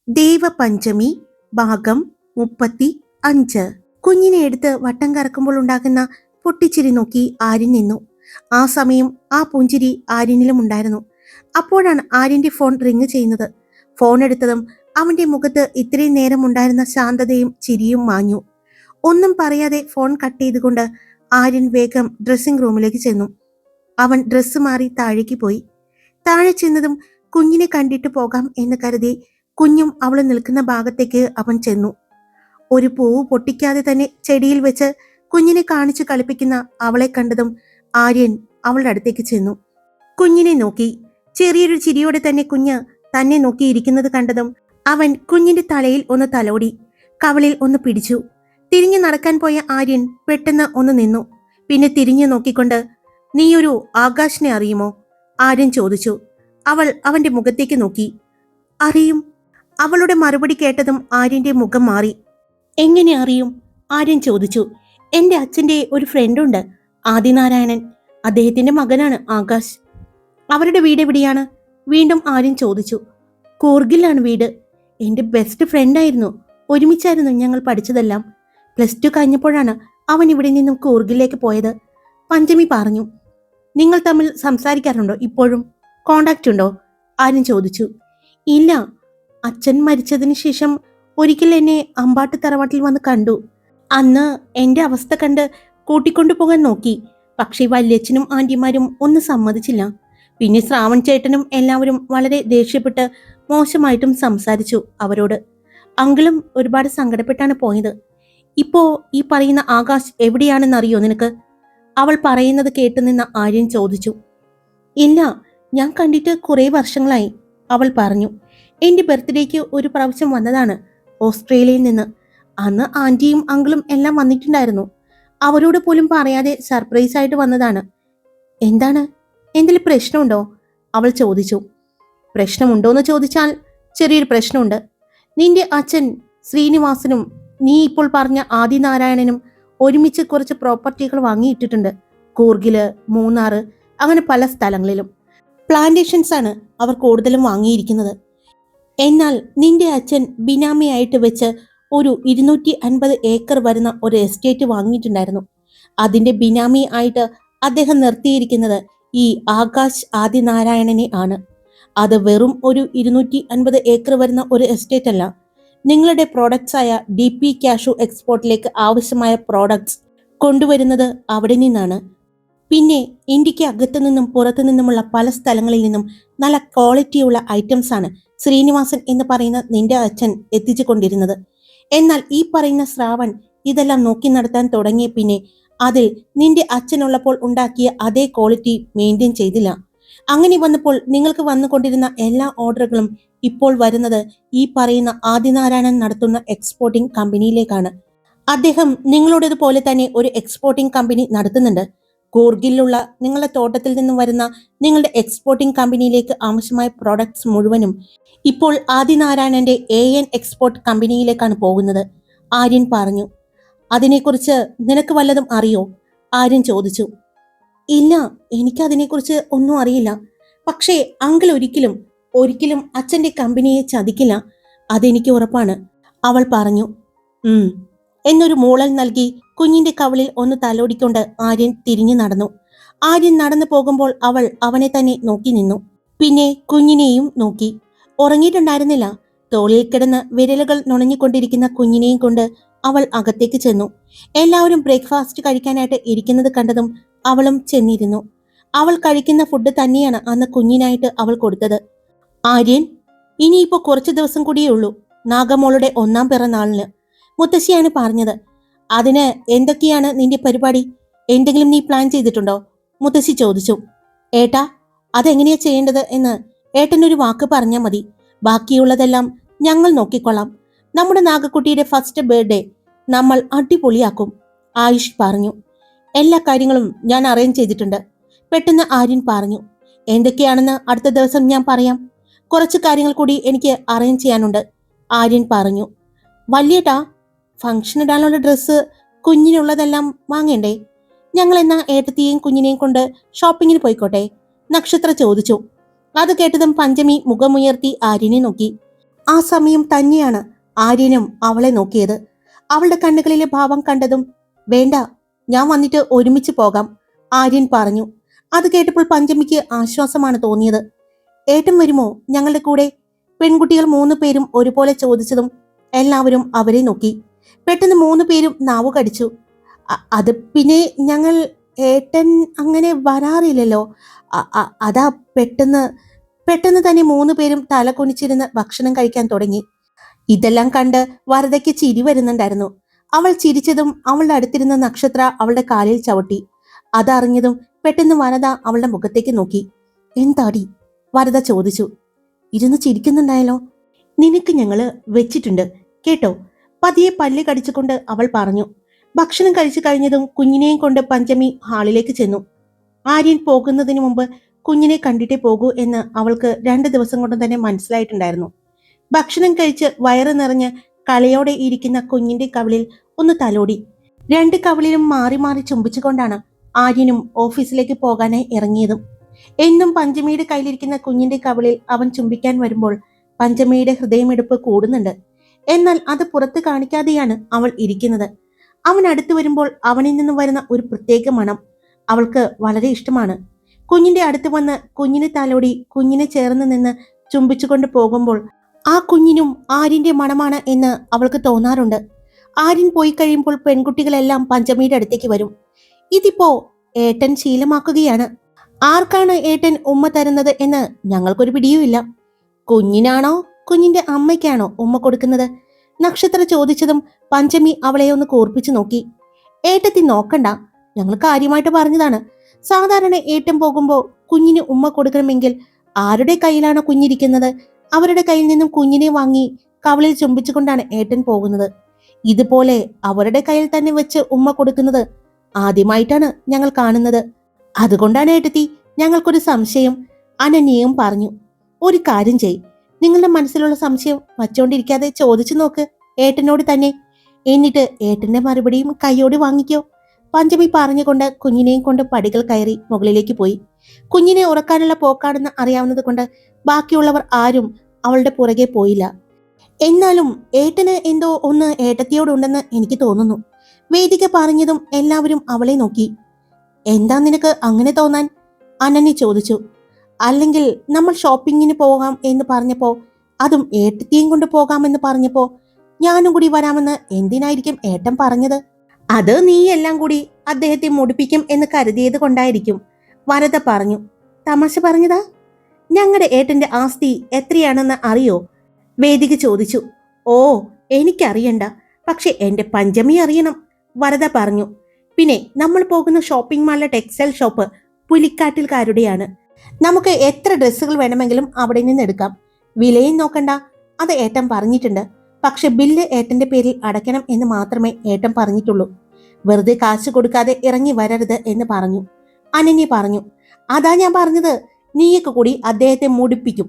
ദേവപഞ്ചമി ഭാഗം 35. കുഞ്ഞിനെ എടുത്ത് വട്ടം കറക്കുമ്പോൾ ഉണ്ടാകുന്ന പൊട്ടിച്ചിരി നോക്കി ആര്യൻ നിന്നു. ആ സമയം ആ പുഞ്ചിരി ആര്യനിലും ഉണ്ടായിരുന്നു. അപ്പോഴാണ് ആര്യന്റെ ഫോൺ റിങ് ചെയ്യുന്നത്. ഫോൺ എടുത്തതും അവന്റെ മുഖത്ത് ഇത്രയും നേരം ഉണ്ടായിരുന്ന ശാന്തതയും ചിരിയും മാഞ്ഞു. ഒന്നും പറയാതെ ഫോൺ കട്ട് ചെയ്തുകൊണ്ട് ആര്യൻ വേഗം ഡ്രസ്സിംഗ് റൂമിലേക്ക് ചെന്നു. അവൻ ഡ്രസ്സ് മാറി താഴേക്ക് പോയി. താഴെ ചെന്നതും കുഞ്ഞിനെ കണ്ടിട്ട് പോകാം എന്ന് കരുതി കുഞ്ഞും അവൾ നിൽക്കുന്ന ഭാഗത്തേക്ക് അവൻ ചെന്നു. ഒരു പൂവ് പൊട്ടിക്കാതെ തന്നെ ചെടിയിൽ വെച്ച് കുഞ്ഞിനെ കാണിച്ചു കളിപ്പിക്കുന്ന അവളെ കണ്ടതും ആര്യൻ അവളുടെ അടുത്തേക്ക് ചെന്നു. കുഞ്ഞിനെ നോക്കി. ചെറിയൊരു ചിരിയോടെ തന്നെ കുഞ്ഞ് തന്നെ നോക്കിയിരിക്കുന്നത് കണ്ടതും അവൻ കുഞ്ഞിന്റെ തലയിൽ ഒന്ന് തലോടി, കവളിൽ ഒന്ന് പിടിച്ചു. തിരിഞ്ഞു നടക്കാൻ പോയ ആര്യൻ പെട്ടെന്ന് ഒന്ന് നിന്നു. പിന്നെ തിരിഞ്ഞു നോക്കിക്കൊണ്ട്, നീയൊരു ആകാശിനെ അറിയുമോ? ആര്യൻ ചോദിച്ചു. അവൾ അവന്റെ മുഖത്തേക്ക് നോക്കി. അറിയും. അവളുടെ മറുപടി കേട്ടതും ആര്യന്റെ മുഖം മാറി. എങ്ങനെ അറിയും? ആര്യൻ ചോദിച്ചു. എന്റെ അച്ഛന്റെ ഒരു ഫ്രണ്ടുണ്ട്, ആദിനാരായണൻ. അദ്ദേഹത്തിന്റെ മകനാണ് ആകാശ്. അവരുടെ വീട് എവിടെയാണ്? വീണ്ടും ആര്യൻ ചോദിച്ചു. കൂർഗിലാണ് വീട്. എന്റെ ബെസ്റ്റ് ഫ്രണ്ടായിരുന്നു. ഒരുമിച്ചായിരുന്നു ഞങ്ങൾ പഠിച്ചതെല്ലാം. +2 കഴിഞ്ഞപ്പോഴാണ് അവൻ ഇവിടെ നിന്നും കൂർഗിലേക്ക് പോയത്. പഞ്ചമി പറഞ്ഞു. നിങ്ങൾ തമ്മിൽ സംസാരിക്കാറുണ്ടോ? ഇപ്പോഴും കോണ്ടാക്റ്റ് ഉണ്ടോ? ആര്യൻ ചോദിച്ചു. ഇല്ല. അച്ഛൻ മരിച്ചതിന് ശേഷം ഒരിക്കൽ എന്നെ അമ്പാട്ട് തറവാട്ടിൽ വന്ന് കണ്ടു. അന്ന് എന്റെ അവസ്ഥ കണ്ട് കൂട്ടിക്കൊണ്ടു പോകാൻ നോക്കി. പക്ഷേ വല്യച്ഛനും ആന്റിമാരും ഒന്നും സമ്മതിച്ചില്ല. പിന്നെ ശ്രാവൺ ചേട്ടനും എല്ലാവരും വളരെ ദേഷ്യപ്പെട്ട് മോശമായിട്ടും സംസാരിച്ചു അവരോട്. അങ്കിളും ഒരുപാട് സങ്കടപ്പെട്ടാണ് പോയത്. ഇപ്പോ ഈ പറയുന്ന ആകാശ് എവിടെയാണെന്നറിയോ നിനക്ക്? അവൾ പറയുന്നത് കേട്ടുനിന്ന ആര്യൻ ചോദിച്ചു. ഇല്ല, ഞാൻ കണ്ടിട്ട് കുറെ വർഷങ്ങളായി, അവൾ പറഞ്ഞു. എന്റെ ബർത്ത്ഡേക്ക് ഒരു പ്രാവശ്യം വന്നതാണ് ഓസ്ട്രേലിയയിൽ നിന്ന്. അന്ന് ആന്റിയും അങ്കിളും എല്ലാം വന്നിട്ടുണ്ടായിരുന്നു. അവരോട് പോലും പറയാതെ സർപ്രൈസ് ആയിട്ട് വന്നതാണ്. എന്താണ്, എന്തെങ്കിലും പ്രശ്നമുണ്ടോ? അവൾ ചോദിച്ചു. പ്രശ്നമുണ്ടോന്ന് ചോദിച്ചാൽ ചെറിയൊരു പ്രശ്നമുണ്ട്. നിന്റെ അച്ഛൻ ശ്രീനിവാസനും നീ ഇപ്പോൾ പറഞ്ഞ ആദിനാരായണനും ഒരുമിച്ച് കുറച്ച് പ്രോപ്പർട്ടികൾ വാങ്ങിയിട്ടിട്ടുണ്ട്. കൂർഗില്, മൂന്നാറ്, അങ്ങനെ പല സ്ഥലങ്ങളിലും പ്ലാന്റേഷൻസ് ആണ് അവർ കൂടുതലും വാങ്ങിയിരിക്കുന്നത്. എന്നാൽ നിന്റെ അച്ഛൻ ബിനാമിയായിട്ട് വെച്ച് ഒരു 250 ഏക്കർ വരുന്ന ഒരു എസ്റ്റേറ്റ് വാങ്ങിയിട്ടുണ്ടായിരുന്നു. അതിന്റെ ബിനാമി ആയിട്ട് അദ്ദേഹം നിർത്തിയിരിക്കുന്നത് ഈ ആകാശ് ആദിനാരായണനെ ആണ്. അത് വെറും ഒരു 250 ഏക്കർ വരുന്ന ഒരു എസ്റ്റേറ്റ് അല്ല. നിങ്ങളുടെ പ്രോഡക്ട്സ് ആയ DP കാഷ്യൂ എക്സ്പോർട്ടിലേക്ക് ആവശ്യമായ പ്രോഡക്ട്സ് കൊണ്ടുവരുന്നത് അവിടെ നിന്നാണ്. പിന്നെ ഇന്ത്യക്ക് അകത്തു നിന്നും പുറത്തു നിന്നുമുള്ള പല സ്ഥലങ്ങളിൽ നിന്നും നല്ല ക്വാളിറ്റിയുള്ള ഐറ്റംസ് ആണ് ശ്രീനിവാസൻ എന്ന് പറയുന്ന നിന്റെ അച്ഛൻ എത്തിച്ചു കൊണ്ടിരുന്നത്. എന്നാൽ ഈ പറയുന്ന ശ്രാവൺ ഇതെല്ലാം നോക്കി നടത്താൻ തുടങ്ങിയ പിന്നെ അതിൽ നിന്റെ അച്ഛനുള്ളപ്പോൾ ഉണ്ടാക്കിയ അതേ ക്വാളിറ്റി മെയിൻറ്റെയിൻ ചെയ്തില്ല. അങ്ങനെ വന്നപ്പോൾ നിങ്ങൾക്ക് വന്നുകൊണ്ടിരുന്ന എല്ലാ ഓർഡറുകളും ഇപ്പോൾ വരുന്നത് ഈ പറയുന്ന ആദിനാരായണൻ നടത്തുന്ന എക്സ്പോർട്ടിംഗ് കമ്പനിയിലേക്കാണ്. അദ്ദേഹം നിങ്ങളുടേതുപോലെ തന്നെ ഒരു എക്സ്പോർട്ടിംഗ് കമ്പനി നടത്തുന്നുണ്ട്. കൂർഗിലുള്ള നിങ്ങളുടെ തോട്ടത്തിൽ നിന്നും വരുന്ന നിങ്ങളുടെ എക്സ്പോർട്ടിംഗ് കമ്പനിയിലേക്ക് ആവശ്യമായ പ്രോഡക്ട്സ് മുഴുവനും ഇപ്പോൾ ആദിനാരായണന്റെ AN എക്സ്പോർട്ട് കമ്പനിയിലേക്കാണ് പോകുന്നത്, ആര്യൻ പറഞ്ഞു. അതിനെക്കുറിച്ച് നിനക്ക് വല്ലതും അറിയോ? ആര്യൻ ചോദിച്ചു. ഇല്ല, എനിക്ക് അതിനെക്കുറിച്ച് ഒന്നും അറിയില്ല. പക്ഷേ അങ്കിൾ ഒരിക്കലും അച്ഛന്റെ കമ്പനിയെ ചതിക്കില്ല, അതെനിക്ക് ഉറപ്പാണ്, അവൾ പറഞ്ഞു. എന്നൊരു മൂളൽ നൽകി കുഞ്ഞിന്റെ കവളിൽ ഒന്ന് തലോടിക്കൊണ്ട് ആര്യൻ തിരിഞ്ഞു നടന്നു. ആര്യൻ നടന്നു പോകുമ്പോൾ അവൾ അവനെ തന്നെ നോക്കി നിന്നു. പിന്നെ കുഞ്ഞിനെയും നോക്കി. ഉറങ്ങിയിട്ടുണ്ടായിരുന്നില്ല. തോളിൽ കിടന്ന് വിരലുകൾ നുണഞ്ഞുകൊണ്ടിരിക്കുന്ന കുഞ്ഞിനെയും കൊണ്ട് അവൾ അകത്തേക്ക് ചെന്നു. എല്ലാവരും ബ്രേക്ക്ഫാസ്റ്റ് കഴിക്കാനായിട്ട് ഇരിക്കുന്നത് കണ്ടതും അവളും ചെന്നിരുന്നു. അവൾ കഴിക്കുന്ന ഫുഡ് തന്നെയാണ് അന്ന് കുഞ്ഞിനായിട്ട് അവൾ കൊടുത്തത്. ആര്യൻ, ഇനിയിപ്പോ കുറച്ചു ദിവസം കൂടിയേ ഉള്ളൂ നാഗമോളുടെ 1ാം പിറന്നാളിന്, മുത്തശ്ശിയാണ് പറഞ്ഞത്. അതിന് എന്തൊക്കെയാണ് നിന്റെ പരിപാടി? എന്തെങ്കിലും നീ പ്ലാൻ ചെയ്തിട്ടുണ്ടോ? മുത്തശ്ശി ചോദിച്ചു. ഏട്ടാ, അതെങ്ങനെയാ ചെയ്യേണ്ടത് എന്ന് ഏട്ടനൊരു വാക്ക് പറഞ്ഞാൽ മതി. ബാക്കിയുള്ളതെല്ലാം ഞങ്ങൾ നോക്കിക്കൊള്ളാം. നമ്മുടെ നാഗക്കുട്ടിയുടെ ഫസ്റ്റ് ബർത്ത്ഡേ നമ്മൾ അടിപൊളിയാക്കും, ആയുഷ് പറഞ്ഞു. എല്ലാ കാര്യങ്ങളും ഞാൻ അറേഞ്ച് ചെയ്തിട്ടുണ്ട്, പെട്ടെന്ന് ആര്യൻ പറഞ്ഞു. എന്തൊക്കെയാണെന്ന് അടുത്ത ദിവസം ഞാൻ പറയാം. കുറച്ച് കാര്യങ്ങൾ കൂടി എനിക്ക് അറേഞ്ച് ചെയ്യാനുണ്ട്, ആര്യൻ പറഞ്ഞു. വല്യേട്ടാ, ഫംഗ്ഷൻ ഇടാനുള്ള ഡ്രസ്സ്, കുഞ്ഞിനുള്ളതെല്ലാം വാങ്ങണ്ടേ? ഞങ്ങൾ എന്നാ ഏട്ടത്തിയെയും കുഞ്ഞിനെയും കൊണ്ട് ഷോപ്പിങ്ങിന് പോയിക്കോട്ടെ? നക്ഷത്ര ചോദിച്ചു. അത് കേട്ടതും പഞ്ചമി മുഖമുയർത്തി ആര്യനെ നോക്കി. ആ സമയം തന്നെയാണ് ആര്യനും അവളെ നോക്കിയത്. അവളുടെ കണ്ണുകളിലെ ഭാവം കണ്ടതും വേണ്ട, ഞാൻ വന്നിട്ട് ഒരുമിച്ച് പോകാം, ആര്യൻ പറഞ്ഞു. അത് കേട്ടപ്പോൾ പഞ്ചമിക്ക് ആശ്വാസമാണ് തോന്നിയത്. ഏട്ടൻ വരുമോ ഞങ്ങളുടെ കൂടെ? പെൺകുട്ടികൾ 3 പേരും ഒരുപോലെ ചോദിച്ചതും എല്ലാവരും അവരെ നോക്കി. പെട്ടെന്ന് 3 പേരും നാവു കടിച്ചു. അത് പിന്നെ ഞങ്ങൾ ഏട്ടൻ അങ്ങനെ വരാറില്ലല്ലോ. അതാ പെട്ടെന്ന് പെട്ടെന്ന് തന്നെ 3 പേരും തല കുനിച്ചിരുന്ന് ഭക്ഷണം കഴിക്കാൻ തുടങ്ങി. ഇതെല്ലാം കണ്ട് വരദയ്ക്ക് ചിരി വരുന്നുണ്ടായിരുന്നു. അവൾ ചിരിച്ചതും അവളുടെ അടുത്തിരുന്ന നക്ഷത്ര അവളുടെ കാലിൽ ചവിട്ടി. അതറിഞ്ഞതും പെട്ടെന്ന് വരദ അവളുടെ മുഖത്തേക്ക് നോക്കി. എന്താടി? വരദ ചോദിച്ചു. ഇരുന്ന് ചിരിക്കുന്നുണ്ടായല്ലോ. നിനക്ക് ഞങ്ങള് വെച്ചിട്ടുണ്ട് കേട്ടോ, പതിയെ പല്ല് കടിച്ചുകൊണ്ട് അവൾ പറഞ്ഞു. ഭക്ഷണം കഴിച്ചു കഴിഞ്ഞതും കുഞ്ഞിനെയും കൊണ്ട് പഞ്ചമി ഹാളിലേക്ക് ചെന്നു. ആര്യൻ പോകുന്നതിന് മുമ്പ് കുഞ്ഞിനെ കണ്ടിട്ടേ പോകൂ എന്ന് അവൾക്ക് 2 ദിവസം കൊണ്ട് തന്നെ മനസ്സിലായിട്ടുണ്ടായിരുന്നു. ഭക്ഷണം കഴിച്ച് വയറ് നിറഞ്ഞ് കളിയോടെ ഇരിക്കുന്ന കുഞ്ഞിന്റെ കവിളിൽ ഒന്ന് തലോടി. 2 കവിളിലും മാറി മാറി ചുംബിച്ചുകൊണ്ടാണ് ആര്യനും ഓഫീസിലേക്ക് പോകാനായി ഇറങ്ങിയതും. എന്നും പഞ്ചമിയുടെ കയ്യിലിരിക്കുന്ന കുഞ്ഞിന്റെ കവിളിൽ അവൻ ചുംബിക്കാൻ വരുമ്പോൾ പഞ്ചമിയുടെ ഹൃദയമെടുപ്പ് കൂടുന്നുണ്ട്. എന്നാൽ അത് പുറത്ത് കാണിക്കാതെയാണ് അവൾ ഇരിക്കുന്നത്. അവൻ അടുത്തു വരുമ്പോൾ അവനിൽ നിന്ന് വരുന്ന ഒരു പ്രത്യേക മണം അവൾക്ക് വളരെ ഇഷ്ടമാണ്. കുഞ്ഞിന്റെ അടുത്ത് വന്ന് കുഞ്ഞിനെ തലോടി കുഞ്ഞിനെ ചേർന്ന് നിന്ന് ചുംബിച്ചുകൊണ്ട് പോകുമ്പോൾ ആ കുഞ്ഞിനും ആര്യന്റെ മണമാണ് എന്ന് അവൾക്ക് തോന്നാറുണ്ട്. ആര്യൻ പോയി കഴിയുമ്പോൾ പെൺകുട്ടികളെല്ലാം പഞ്ചമിയുടെ അടുത്തേക്ക് വരും. ഇതിപ്പോ ഏട്ടൻ ശീലമാക്കുകയാണ്. ആർക്കാണ് ഏട്ടൻ ഉമ്മ തരുന്നത് എന്ന് ഞങ്ങൾക്കൊരു പിടിയുമില്ല. കുഞ്ഞിനാണോ കുഞ്ഞിന്റെ അമ്മയ്ക്കാണോ ഉമ്മ കൊടുക്കുന്നത്? നക്ഷത്ര ചോദിച്ചതും പഞ്ചമി അവളെ ഒന്ന് കൂർപ്പിച്ചു നോക്കി. ഏട്ടത്തി നോക്കണ്ട, ഞങ്ങൾ കാര്യമായിട്ട് പറഞ്ഞതാണ്. സാധാരണ ഏട്ടൻ പോകുമ്പോൾ കുഞ്ഞിന് ഉമ്മ കൊടുക്കണമെങ്കിൽ ആരുടെ കയ്യിലാണോ കുഞ്ഞിരിക്കുന്നത് അവരുടെ കയ്യിൽ നിന്നും കുഞ്ഞിനെ വാങ്ങി കവളിൽ ചുംബിച്ചുകൊണ്ടാണ് ഏട്ടൻ പോകുന്നത്. ഇതുപോലെ അവരുടെ കയ്യിൽ തന്നെ വെച്ച് ഉമ്മ കൊടുക്കുന്നത് ആദ്യമായിട്ടാണ് ഞങ്ങൾ കാണുന്നത്. അതുകൊണ്ടാണ് ഏട്ടത്തി ഞങ്ങൾക്കൊരു സംശയം, അനന്യയും പറഞ്ഞു. ഒരു കാര്യം ചെയ്, നിങ്ങളുടെ മനസ്സിലുള്ള സംശയം വച്ചുകൊണ്ടിരിക്കാതെ ചോദിച്ചു നോക്ക് ഏട്ടനോട് തന്നെ. എന്നിട്ട് ഏട്ടന്റെ മറുപടിയും കൈയോട് വാങ്ങിക്കോ, പഞ്ചമി പറഞ്ഞുകൊണ്ട് കുഞ്ഞിനെയും കൊണ്ട് പടികൾ കയറി മുകളിലേക്ക് പോയി. കുഞ്ഞിനെ ഉറക്കാനുള്ള പോക്കാണെന്ന് അറിയാവുന്നത് കൊണ്ട് ബാക്കിയുള്ളവർ ആരും അവളുടെ പുറകെ പോയില്ല. എന്നാലും ഏട്ടന് എന്തോ ഒന്ന് ഏട്ടത്തിയോടുണ്ടെന്ന് എനിക്ക് തോന്നുന്നു, വേദിക പറഞ്ഞതും എല്ലാവരും അവളെ നോക്കി. എന്താ നിനക്ക് അങ്ങനെ തോന്നാൻ? അനന്യ ചോദിച്ചു. അല്ലെങ്കിൽ നമ്മൾ ഷോപ്പിങ്ങിന് പോകാം എന്ന് പറഞ്ഞപ്പോ, അതും ഏട്ടത്തിയും കൊണ്ട് പോകാമെന്ന് പറഞ്ഞപ്പോ ഞാനും കൂടി വരാമെന്ന് എന്തിനായിരിക്കും ഏട്ടൻ പറഞ്ഞത്? അത് നീ എല്ലാം കൂടി അദ്ദേഹത്തെ മുടിപ്പിക്കും എന്ന് കരുതിയത് കൊണ്ടായിരിക്കും, വരദ പറഞ്ഞു. തമാശ പറഞ്ഞതാ? ഞങ്ങളുടെ ഏട്ടന്റെ ആസ്തി എത്രയാണെന്ന് അറിയോ? വേദിക ചോദിച്ചു. ഓ, എനിക്കറിയണ്ട, പക്ഷെ എന്റെ പഞ്ചമി അറിയണം, വരദ പറഞ്ഞു. പിന്നെ നമ്മൾ പോകുന്ന ഷോപ്പിംഗ് മാളിലെ ടെക്സ്റ്റൈൽ ഷോപ്പ് പുലിക്കാട്ടിൽക്കാരുടെയാണ്. നമുക്ക് എത്ര ഡ്രസ്സുകൾ വേണമെങ്കിലും അവിടെ നിന്ന് എടുക്കാം. വിലയും നോക്കണ്ട, അത് ഏട്ടൻ പറഞ്ഞിട്ടുണ്ട്. പക്ഷെ ബില്ല് ഏട്ടന്റെ പേരിൽ അടയ്ക്കണം എന്ന് മാത്രമേ ഏട്ടൻ പറഞ്ഞിട്ടുള്ളൂ. വെറുതെ കാശ് കൊടുക്കാതെ ഇറങ്ങി വരരുത് എന്ന് പറഞ്ഞു. അനന്യ പറഞ്ഞു. അതാ ഞാൻ പറഞ്ഞത്, നീയൊക്കെ കൂടി അദ്ദേഹത്തെ മുടിപ്പിക്കും.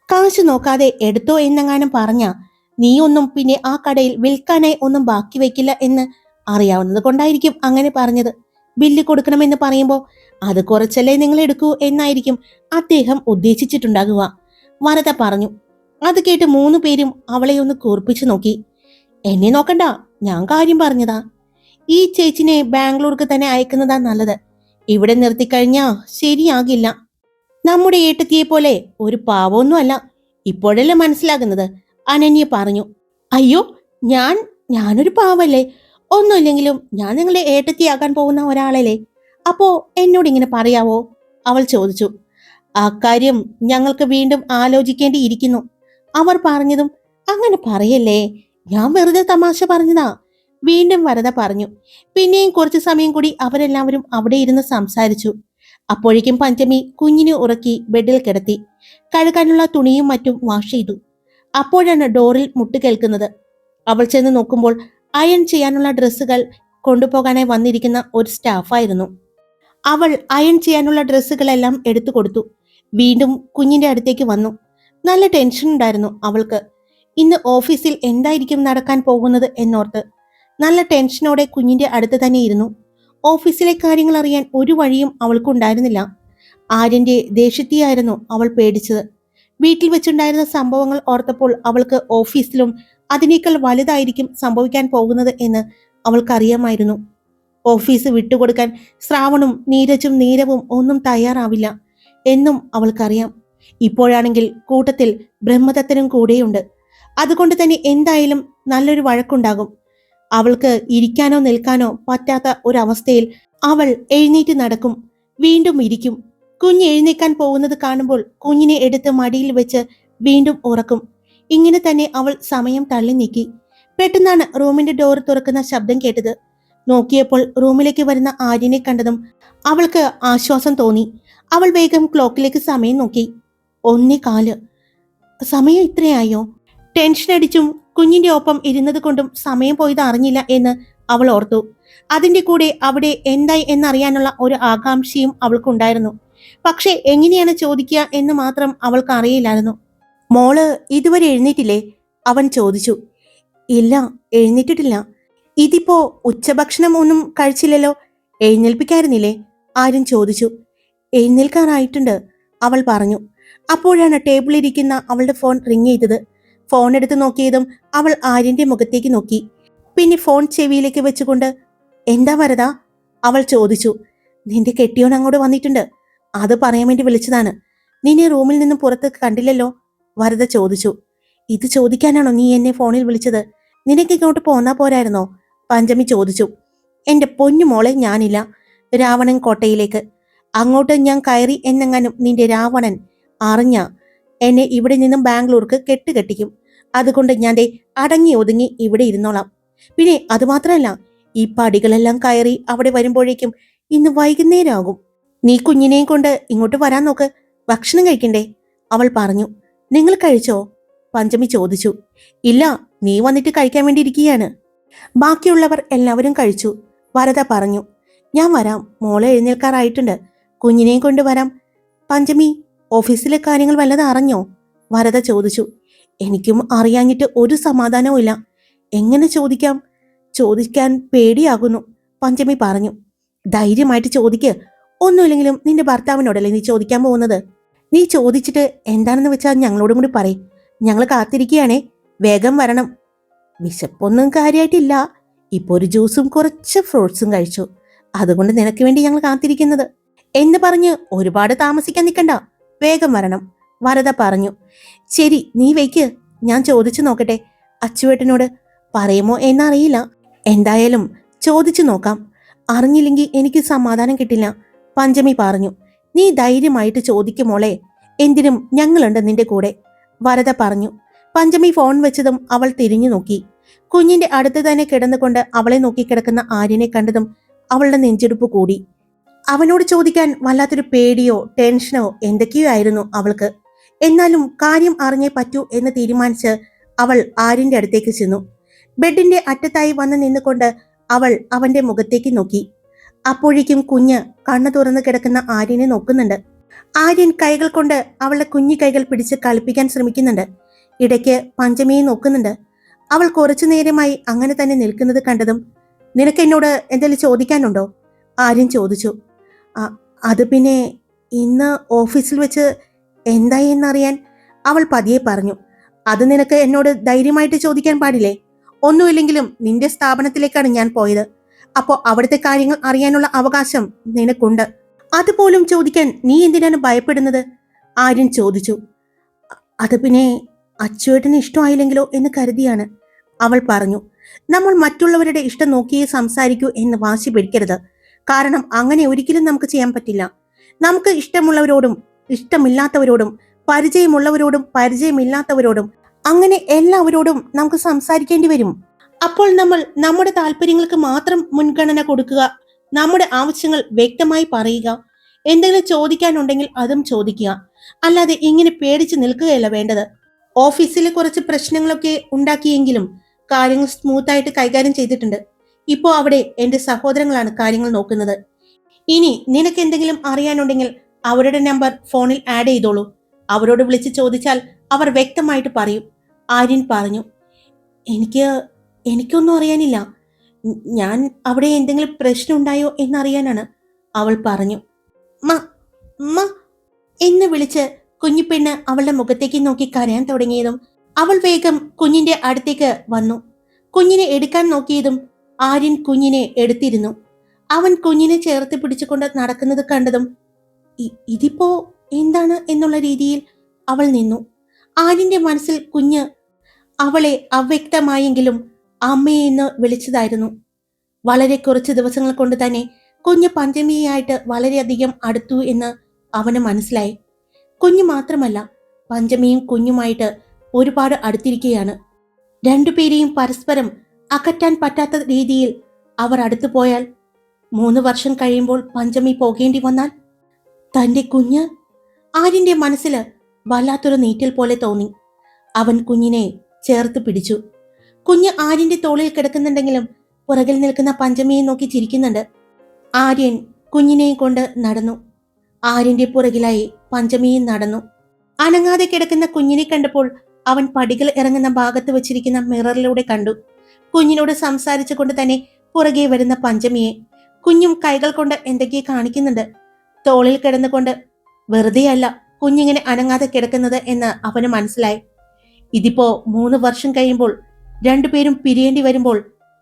കാശ് നോക്കാതെ എടുത്തോ എന്നെങ്ങാനും പറഞ്ഞാ നീയൊന്നും പിന്നെ ആ കടയിൽ വിൽക്കാനായി ഒന്നും ബാക്കി വെക്കില്ല എന്ന് അറിയാവുന്നത് കൊണ്ടായിരിക്കും അങ്ങനെ പറഞ്ഞത്. ബില്ല് കൊടുക്കണമെന്ന് പറയുമ്പോൾ അത് കുറച്ചല്ലേ നിങ്ങൾ എടുക്കൂ എന്നായിരിക്കും അദ്ദേഹം ഉദ്ദേശിച്ചിട്ടുണ്ടാകുക, വരദ പറഞ്ഞു. അത് കേട്ട് 3 പേരും അവളെ ഒന്ന് കൂർപ്പിച്ചു നോക്കി. എന്നെ നോക്കണ്ട, ഞാൻ കാര്യം പറഞ്ഞതാ. ഈ ചേച്ചിനെ ബാംഗ്ലൂർക്ക് തന്നെ അയക്കുന്നതാ നല്ലത്. ഇവിടെ നിർത്തിക്കഴിഞ്ഞാ ശരിയാകില്ല. നമ്മുടെ ഏട്ടത്തിയെ പോലെ ഒരു പാവമൊന്നുമല്ല, ഇപ്പോഴല്ലേ മനസ്സിലാകുന്നത്, അനന്യ പറഞ്ഞു. അയ്യോ, ഞാനൊരു പാവല്ലേ? ഒന്നുമില്ലെങ്കിലും ഞാൻ നിങ്ങളുടെ ഏട്ടത്തിയാകാൻ പോകുന്ന ഒരാളല്ലേ, അപ്പോ എന്നോട് ഇങ്ങനെ പറയാവോ? അവൾ ചോദിച്ചു. ആ കാര്യം ഞങ്ങൾക്ക് വീണ്ടും ആലോചിക്കേണ്ടിയിരിക്കുന്നു, അവർ പറഞ്ഞതും. അങ്ങനെ പറയല്ലേ, ഞാൻ വെറുതെ തമാശ പറഞ്ഞതാ, വീണ്ടും വരദ പറഞ്ഞു. പിന്നെയും കുറച്ചു സമയം കൂടി അവരെല്ലാവരും അവിടെ ഇരുന്ന് സംസാരിച്ചു. അപ്പോഴേക്കും പഞ്ചമി കുഞ്ഞിനെ ഉറക്കി ബെഡിൽ കിടത്തി. കഴുകാനുള്ള തുണിയും മറ്റും വാഷ് ചെയ്തു. അപ്പോഴാണ് ഡോറിൽ മുട്ട് കേൾക്കുന്നത്. അവൾ ചെന്ന് നോക്കുമ്പോൾ അയൺ ചെയ്യാനുള്ള ഡ്രസ്സുകൾ കൊണ്ടുപോകാനായി വന്നിരിക്കുന്ന ഒരു സ്റ്റാഫായിരുന്നു. അവൾ അയൺ ചെയ്യാനുള്ള ഡ്രസ്സുകളെല്ലാം എടുത്തു കൊടുത്തു. വീണ്ടും കുഞ്ഞിന്റെ അടുത്തേക്ക് വന്നു. നല്ല ടെൻഷൻ ഉണ്ടായിരുന്നു അവൾക്ക്. ഇന്ന് ഓഫീസിൽ എന്തായിരിക്കും നടക്കാൻ പോകുന്നത് എന്നോർത്ത് നല്ല ടെൻഷനോടെ കുഞ്ഞിന്റെ അടുത്ത് തന്നെ ഇരുന്നു. ഓഫീസിലെ കാര്യങ്ങൾ അറിയാൻ ഒരു വഴിയും അവൾക്കുണ്ടായിരുന്നില്ല. ആര്യന്റെ ദേഷ്യത്തെയായിരുന്നു അവൾ പേടിച്ചത്. വീട്ടിൽ വെച്ചുണ്ടായിരുന്ന സംഭവങ്ങൾ ഓർത്തപ്പോൾ അവൾക്ക് ഓഫീസിലും അതിനേക്കാൾ വലുതായിരിക്കും സംഭവിക്കാൻ പോകുന്നത് എന്ന് അവൾക്കറിയാമായിരുന്നു. ഓഫീസ് വിട്ടുകൊടുക്കാൻ ശ്രാവണും നീരജും നീരവും ഒന്നും തയ്യാറാവില്ല എന്നും അവൾക്കറിയാം. ഇപ്പോഴാണെങ്കിൽ കൂട്ടത്തിൽ ബ്രഹ്മദത്തനും കൂടെയുണ്ട്. അതുകൊണ്ട് തന്നെ എന്തായാലും നല്ലൊരു വഴക്കുണ്ടാകും. അവൾക്ക് ഇരിക്കാനോ നിൽക്കാനോ പറ്റാത്ത ഒരവസ്ഥയിൽ അവൾ എഴുന്നേറ്റ് നടക്കും, വീണ്ടും ഇരിക്കും. കുഞ്ഞ് എഴുന്നേക്കാൻ പോകുന്നത് കാണുമ്പോൾ കുഞ്ഞിനെ എടുത്ത് മടിയിൽ വെച്ച് വീണ്ടും ഉറക്കും. ഇങ്ങനെ തന്നെ അവൾ സമയം തള്ളി നീക്കി. പെട്ടെന്നാണ് റൂമിന്റെ ഡോർ തുറക്കുന്ന ശബ്ദം കേട്ടത്. നോക്കിയപ്പോൾ റൂമിലേക്ക് വരുന്ന ആര്യനെ കണ്ടതും അവൾക്ക് ആശ്വാസം തോന്നി. അവൾ വേഗം ക്ലോക്കിലേക്ക് സമയം നോക്കി. 1:15. സമയം ഇത്രയായോ? ടെൻഷൻ അടിച്ചും കുഞ്ഞിന്റെ ഒപ്പം ഇരുന്നത് കൊണ്ടും സമയം പോയത് അറിഞ്ഞില്ല എന്ന് അവൾ ഓർത്തു. അതിന്റെ കൂടെ അവിടെ എന്തായി എന്നറിയാനുള്ള ഒരു ആകാംക്ഷയും അവൾക്കുണ്ടായിരുന്നു. പക്ഷെ എങ്ങനെയാണ് ചോദിക്കുക എന്ന് മാത്രം അവൾക്ക് അറിയില്ലായിരുന്നു. മോള് ഇതുവരെ എഴുന്നേറ്റില്ലേ? അവൻ ചോദിച്ചു. ഇല്ല, എഴുന്നേറ്റിട്ടില്ല. ഇതിപ്പോ ഉച്ചഭക്ഷണം ഒന്നും കഴിച്ചില്ലല്ലോ, എഴുന്നേൽപ്പിക്കായിരുന്നില്ലേ? ആര്യൻ ചോദിച്ചു. എഴുന്നേൽക്കാറായിട്ടുണ്ട്, അവൾ പറഞ്ഞു. അപ്പോഴാണ് ടേബിളിരിക്കുന്ന അവളുടെ ഫോൺ റിങ് ചെയ്തത്. ഫോൺ എടുത്ത് നോക്കിയതും അവൾ ആര്യന്റെ മുഖത്തേക്ക് നോക്കി. പിന്നെ ഫോൺ ചെവിയിലേക്ക് വെച്ചുകൊണ്ട്, എന്താ വരദാ? അവൾ ചോദിച്ചു. നിന്റെ കെട്ടിയോൻ അങ്ങോട്ട് വന്നിട്ടുണ്ട്, അത് പറയാൻ വേണ്ടി വിളിച്ചതാണ്. നിന്നെ റൂമിൽ നിന്നും പുറത്ത് കണ്ടില്ലല്ലോ, വരദ ചോദിച്ചു. ഇത് ചോദിക്കാനാണോ നീ എന്നെ ഫോണിൽ വിളിച്ചത്? നിനക്ക് ഇങ്ങോട്ട് പോന്നാ പോരായിരുന്നോ? പഞ്ചമി ചോദിച്ചു. എന്റെ പൊന്നു മോളെ, ഞാനില്ല. രാവണൻ കോട്ടയിലേക്ക്. അങ്ങോട്ട് ഞാൻ കയറി എന്നെങ്ങാനും നിന്റെ രാവണൻ അറിഞ്ഞ എന്നെ ഇവിടെ നിന്നും ബാംഗ്ലൂർക്ക് കെട്ടുകെട്ടിക്കും. അതുകൊണ്ട് ഞാൻ അടങ്ങി ഒതുങ്ങി ഇവിടെ ഇരുന്നോളാം. പിന്നെ അതുമാത്രമല്ല, ഈ പടികളെല്ലാം കയറി അവിടെ വരുമ്പോഴേക്കും ഇന്ന് വൈകുന്നേരമാകും. നീ കുഞ്ഞിനെയും കൊണ്ട് ഇങ്ങോട്ട് വരാൻ നോക്ക്, ഭക്ഷണം കഴിക്കണ്ടേ? അവൾ പറഞ്ഞു. നിങ്ങൾ കഴിച്ചോ? പഞ്ചമി ചോദിച്ചു. ഇല്ല, നീ വന്നിട്ട് കഴിക്കാൻ വേണ്ടി ഇരിക്കുകയാണ്. ബാക്കിയുള്ളവർ എല്ലാവരും കഴിച്ചു. വരദ പറഞ്ഞു. ഞാൻ വരാം, മോളെ എഴുന്നേൽക്കാറായിട്ടുണ്ട്, കുഞ്ഞിനെയും കൊണ്ട് വരാം. പഞ്ചമി, ഓഫീസിലെ കാര്യങ്ങൾ വല്ലതും അറിഞ്ഞോ? വരദ ചോദിച്ചു. എനിക്കും അറിയാഞ്ഞിട്ട് ഒരു സമാധാനവും ഇല്ല. എങ്ങനെ ചോദിക്കാം? ചോദിക്കാൻ പേടിയാകുന്നു, പഞ്ചമി പറഞ്ഞു. ധൈര്യമായിട്ട് ചോദിക്ക്. ഒന്നുമില്ലെങ്കിലും നിന്റെ ഭർത്താവിനോടല്ലേ നീ ചോദിക്കാൻ പോകുന്നത്. നീ ചോദിച്ചിട്ട് എന്താണെന്ന് വെച്ചാൽ ഞങ്ങളോടും കൂടി പറയും. ഞങ്ങൾ കാത്തിരിക്കുകയാണേ, വേഗം വരണം. വിശപ്പൊന്നും കാര്യമായിട്ടില്ല, ഇപ്പൊ ഒരു ജ്യൂസും കുറച്ച് ഫ്രൂട്ട്സും കഴിച്ചു, അതുകൊണ്ട് നിനക്ക് വേണ്ടി ഞങ്ങൾ കാത്തിരിക്കുന്നത് എന്ന് പറഞ്ഞ് ഒരുപാട് താമസിക്കാൻ നിൽക്കണ്ട, വേഗം വരണം, വരദ പറഞ്ഞു. ശരി, നീ വയ്ക്ക്, ഞാൻ ചോദിച്ചു നോക്കട്ടെ അച്ചുവേട്ടനോട്. പറയുമോ എന്നറിയില്ല, എന്തായാലും ചോദിച്ചു നോക്കാം. അറിഞ്ഞില്ലെങ്കിൽ എനിക്ക് സമാധാനം കിട്ടില്ല, പഞ്ചമി പറഞ്ഞു. നീ ധൈര്യമായിട്ട് ചോദിക്കുമോളെ, എന്തിനും ഞങ്ങളുണ്ട് നിന്റെ കൂടെ, വരദ പറഞ്ഞു. പഞ്ചമി ഫോൺ വെച്ചതും അവൾ തിരിഞ്ഞു നോക്കി. കുഞ്ഞിന്റെ അടുത്ത് തന്നെ കിടന്നുകൊണ്ട് അവളെ നോക്കി കിടക്കുന്ന ആര്യനെ കണ്ടതും അവളുടെ നെഞ്ചെടുപ്പ് കൂടി. അവനോട് ചോദിക്കാൻ വല്ലാത്തൊരു പേടിയോ ടെൻഷനോ എന്തൊക്കെയോ ആയിരുന്നു അവൾക്ക്. എന്നാലും കാര്യം അറിഞ്ഞേ പറ്റൂ എന്ന് തീരുമാനിച്ച് അവൾ ആര്യന്റെ അടുത്തേക്ക് ചെന്നു. ബെഡിന്റെ അറ്റത്തായി വന്ന് നിന്നുകൊണ്ട് അവൾ അവന്റെ മുഖത്തേക്ക് നോക്കി. അപ്പോഴേക്കും കുഞ്ഞ് കണ്ണു തുറന്ന് കിടക്കുന്ന ആര്യനെ നോക്കുന്നുണ്ട്. ആര്യൻ കൈകൾ കൊണ്ട് അവളുടെ കുഞ്ഞു കൈകൾ പിടിച്ച് കളിപ്പിക്കാൻ ശ്രമിക്കുന്നുണ്ട്. ഇടയ്ക്ക് പഞ്ചമിയെ നോക്കുന്നുണ്ട്. അവൾ കുറച്ചു നേരമായി അങ്ങനെ തന്നെ നിൽക്കുന്നത് കണ്ടതും, നിനക്ക് എന്നോട് എന്തെങ്കിലും ചോദിക്കാനുണ്ടോ? ആര്യൻ ചോദിച്ചു. അത് പിന്നെ ഇന്ന് ഓഫീസിൽ വെച്ച് എന്തായി എന്നറിയാൻ, അവൾ പതിയെ പറഞ്ഞു. അത് നിനക്ക് എന്നോട് ധൈര്യമായിട്ട് ചോദിക്കാൻ പാടില്ലേ? ഒന്നുമില്ലെങ്കിലും നിന്റെ സ്ഥാപനത്തിലേക്കാണ് ഞാൻ പോയത്, അപ്പോ അവിടുത്തെ കാര്യങ്ങൾ അറിയാനുള്ള അവകാശം നിനക്കുണ്ട്. അതുപോലും ചോദിക്കാൻ നീ എന്തിനാണ് ഭയപ്പെടുന്നത്? ആര്യൻ ചോദിച്ചു. അത് പിന്നെ അച്ചുവേട്ടന് ഇഷ്ടമായില്ലെങ്കിലോ എന്ന് കരുതിയാണ്, അവൾ പറഞ്ഞു. നമ്മൾ മറ്റുള്ളവരുടെ ഇഷ്ടം നോക്കിയേ സംസാരിക്കൂ എന്ന് വാശി പിടിക്കരുത്. കാരണം അങ്ങനെ ഒരിക്കലും നമുക്ക് ചെയ്യാൻ പറ്റില്ല. നമുക്ക് ഇഷ്ടമുള്ളവരോടും ഇഷ്ടമില്ലാത്തവരോടും പരിചയമുള്ളവരോടും പരിചയമില്ലാത്തവരോടും അങ്ങനെ എല്ലാവരോടും നമുക്ക് സംസാരിക്കേണ്ടി വരും. അപ്പോൾ നമ്മൾ നമ്മുടെ താല്പര്യങ്ങൾക്ക് മാത്രം മുൻഗണന കൊടുക്കുക, നമ്മുടെ ആവശ്യങ്ങൾ വ്യക്തമായി പറയുക. എന്തെങ്കിലും ചോദിക്കാനുണ്ടെങ്കിൽ അതും ചോദിക്കുക, അല്ലാതെ ഇങ്ങനെ പേടിച്ച് നിൽക്കുകയല്ല വേണ്ടത്. ഓഫീസിൽ കുറച്ച് പ്രശ്നങ്ങളൊക്കെ ഉണ്ടാക്കിയെങ്കിലും കാര്യങ്ങൾ സ്മൂത്തായിട്ട് കൈകാര്യം ചെയ്തിട്ടുണ്ട്. ഇപ്പോൾ അവിടെ എന്റെ സഹോദരങ്ങളാണ് കാര്യങ്ങൾ നോക്കുന്നത്. ഇനി നിനക്ക് എന്തെങ്കിലും അറിയാനുണ്ടെങ്കിൽ അവരുടെ നമ്പർ ഫോണിൽ ആഡ് ചെയ്തോളൂ. അവരോട് വിളിച്ച് ചോദിച്ചാൽ അവർ വ്യക്തമായിട്ട് പറയും, ആര്യൻ പറഞ്ഞു. എനിക്കൊന്നും അറിയാനില്ല. ഞാൻ അവിടെ എന്തെങ്കിലും പ്രശ്നം ഉണ്ടായോ എന്നറിയാനാണ്, അവൾ പറഞ്ഞു. മ മ എന്ന് വിളിച്ച് കുഞ്ഞിപ്പെണ്ണ് അവളുടെ മുഖത്തേക്ക് നോക്കി കരയാൻ തുടങ്ങിയതും അവൾ വേഗം കുഞ്ഞിന്റെ അടുത്തേക്ക് വന്നു. കുഞ്ഞിനെ എടുക്കാൻ നോക്കിയതും ആര്യൻ കുഞ്ഞിനെ എടുത്തിരുന്നു. അവൻ കുഞ്ഞിനെ ചേർത്ത് പിടിച്ചുകൊണ്ട് നടക്കുന്നത് കണ്ടതും ഇതിപ്പോ എന്താണ് എന്നുള്ള രീതിയിൽ അവൾ നിന്നു. ആര്യന്റെ മനസ്സിൽ കുഞ്ഞ് അവളെ അവ്യക്തമായെങ്കിലും അമ്മയെന്ന് വിളിച്ചതായിരുന്നു. വളരെ കുറച്ച് ദിവസങ്ങൾ കൊണ്ട് തന്നെ കുഞ്ഞ് പഞ്ചമിയായിട്ട് വളരെയധികം അടുത്തു എന്ന് അവന് മനസ്സിലായി. കുഞ്ഞു മാത്രമല്ല, പഞ്ചമിയും കുഞ്ഞുമായിട്ട് ഒരുപാട് അടുത്തിരിക്കുകയാണ്. രണ്ടുപേരെയും പരസ്പരം അകറ്റാൻ പറ്റാത്ത രീതിയിൽ അവർ അടുത്തു പോയാൽ 3 വർഷം കഴിയുമ്പോൾ പഞ്ചമി പോകേണ്ടി വന്നാൽ തന്റെ കുഞ്ഞ്. ആര്യന്റെ മനസ്സില് വല്ലാത്തൊരു നീറ്റൽ പോലെ തോന്നി. അവൻ കുഞ്ഞിനെ ചേർത്ത് പിടിച്ചു. കുഞ്ഞ് ആര്യന്റെ തോളിൽ കിടക്കുന്നുണ്ടെങ്കിലും പുറകിൽ നിൽക്കുന്ന പഞ്ചമിയെ നോക്കി ചിരിക്കുന്നുണ്ട്. ആര്യൻ കുഞ്ഞിനെയും കൊണ്ട് നടന്നു. ആര്യന്റെ പുറകിലായി പഞ്ചമിയും നടന്നു. അനങ്ങാതെ കിടക്കുന്ന കുഞ്ഞിനെ കണ്ടപ്പോൾ അവൻ പടികൾ ഇറങ്ങുന്ന ഭാഗത്ത് വെച്ചിരിക്കുന്ന മിററിലൂടെ കണ്ടു. കുഞ്ഞിനോട് സംസാരിച്ചു കൊണ്ട് തന്നെ പുറകെ വരുന്ന പഞ്ചമിയെ. കുഞ്ഞും കൈകൾ കൊണ്ട് എന്തൊക്കെയോ കാണിക്കുന്നുണ്ട്. തോളിൽ കിടന്നുകൊണ്ട് വെറുതെയല്ല കുഞ്ഞിങ്ങനെ അനങ്ങാതെ കിടക്കുന്നത് എന്ന് അവന് മനസ്സിലായി. ഇതിപ്പോ 3 വർഷം കഴിയുമ്പോൾ രണ്ടുപേരും പിരിയേണ്ടി വരുമ്പോൾ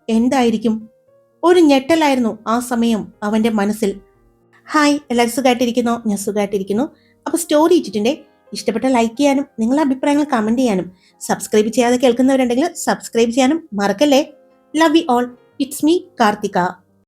എന്തായിരിക്കും? ഒരു ഞെട്ടലായിരുന്നു ആ സമയം അവന്റെ മനസ്സിൽ. ഹായ്, എല്ലാവരും സുഖമായിട്ടിരിക്കുന്നു? ഞാൻ സുഖമായിട്ടിരിക്കുന്നു. അപ്പൊ സ്റ്റോറി ഇട്ടിട്ടുണ്ട്. ഇഷ്ടപ്പെട്ട ലൈക്ക് ചെയ്യാനും നിങ്ങളുടെ അഭിപ്രായങ്ങൾ കമന്റ് ചെയ്യാനും സബ്സ്ക്രൈബ് ചെയ്യാതെ കേൾക്കുന്നവരുണ്ടെങ്കിൽ സബ്സ്ക്രൈബ് ചെയ്യാനും മറക്കല്ലേ. Love you all. It's me Karthika.